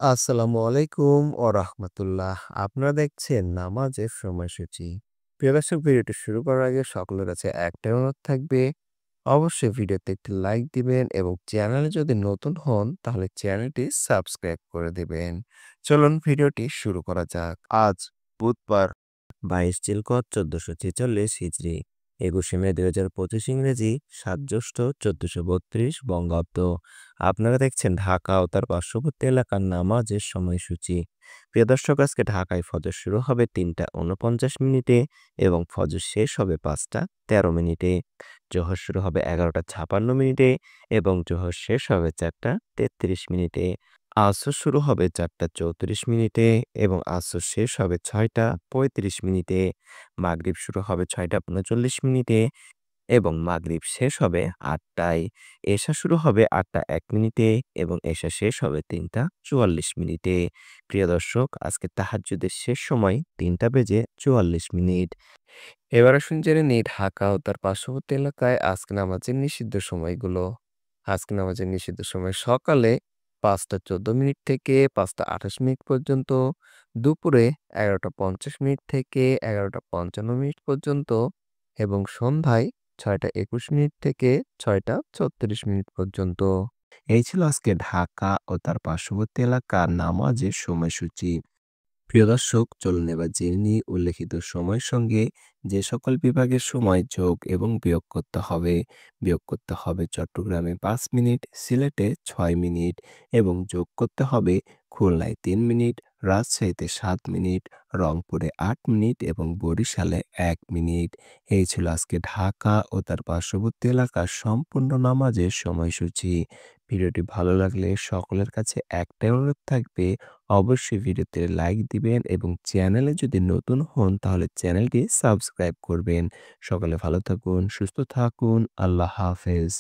আসসালামু আলাইকুম ও রাহমাতুল্লাহ। আপনারা দেখছেন নামাজের সময়সূচি। প্রিয় দর্শক, ভিডিওটি শুরু করার আগে সকলের কাছে একটাই অনুরোধ থাকবে, অবশ্যই ভিডিওতে একটি লাইক দিবেন এবং চ্যানেলে যদি নতুন হন তাহলে চ্যানেলটি সাবস্ক্রাইব করে দিবেন। চলুন ভিডিওটি শুরু করা যাক। আজ বুধবার 22 জিলকদ 1446 হিজরি, 21 মে 2025 ইংরেজি, 7 জ্যৈষ্ঠ 1432 বঙ্গাব্দ। আপনারা দেখছেন ঢাকা ও তার পার্শ্ববর্তী এলাকার নামাজের সময়সূচি। প্রিয় দর্শক, আজকে ঢাকায় ফজর শুরু হবে 3টা 49 মিনিটে এবং ফজর শেষ হবে 5টা 13 মিনিটে। জোহর শুরু হবে 11টা 56 মিনিটে এবং জোহর শেষ হবে 4টা 33 মিনিটে। আসর শুরু হবে 4টা 34 মিনিটে এবং আসর শেষ হবে 6টা 35 মিনিটে। মাগরিব শুরু হবে 6টা 39 মিনিটে এবং মাগরিব শেষ হবে 8টায়। এশা শুরু হবে 8টা 1 মিনিটে এবং এশা শেষ হবে 3টা 44 মিনিটে। প্রিয় দর্শক, আজকে তাহাজ্জুদের শেষ সময় 3টা বেজে 44 মিনিট। এবার আসুন জেনে নিই ঢাকা ও তার পার্শ্ববর্তী এলাকায় আজকে নামাজের নিষিদ্ধ সময়গুলো। আজকে নামাজের নিষিদ্ধ সময় সকালে 5টা 14 মিনিট থেকে 5টা 28 মিনিট পর্যন্ত, দুপুরে 11টা 50 মিনিট থেকে 11টা 55 মিনিট পর্যন্ত এবং সন্ধ্যায় 6টা 21 মিনিট থেকে 6টা 36 মিনিট পর্যন্ত। এই ছিল আজকে ঢাকা ও তার পার্শ্ববর্তী এলাকার নামাজের সময়সূচি। প্রিয় দর্শক, চলুন এবার জেনে নিই উল্লেখিত সময়ের সঙ্গে যে সকল বিভাগের সময় যোগ এবং বিয়োগ করতে হবে। বিয়োগ করতে হবে চট্টগ্রামে 5 মিনিট, সিলেটে 6 মিনিট এবং যোগ করতে হবে খুলনায় 3 মিনিট, রাজশাহীতে 7 মিনিট, রংপুরে 8 মিনিট এবং বরিশালে 1 মিনিট। এই ছিল আজকে ঢাকা ও তার পার্শ্ববর্তী এলাকার সম্পূর্ণ নামাজের সময়সূচি। ভিডিওটি ভালো লাগলে সকলের কাছে একটাই অনুরোধ থাকবে, অবশ্যই ভিডিওতে লাইক দিবেন এবং চ্যানেলে যদি নতুন হন তাহলে চ্যানেলটি সাবস্ক্রাইব করবেন। সকলে ভালো থাকুন, সুস্থ থাকুন। আল্লাহ হাফেজ।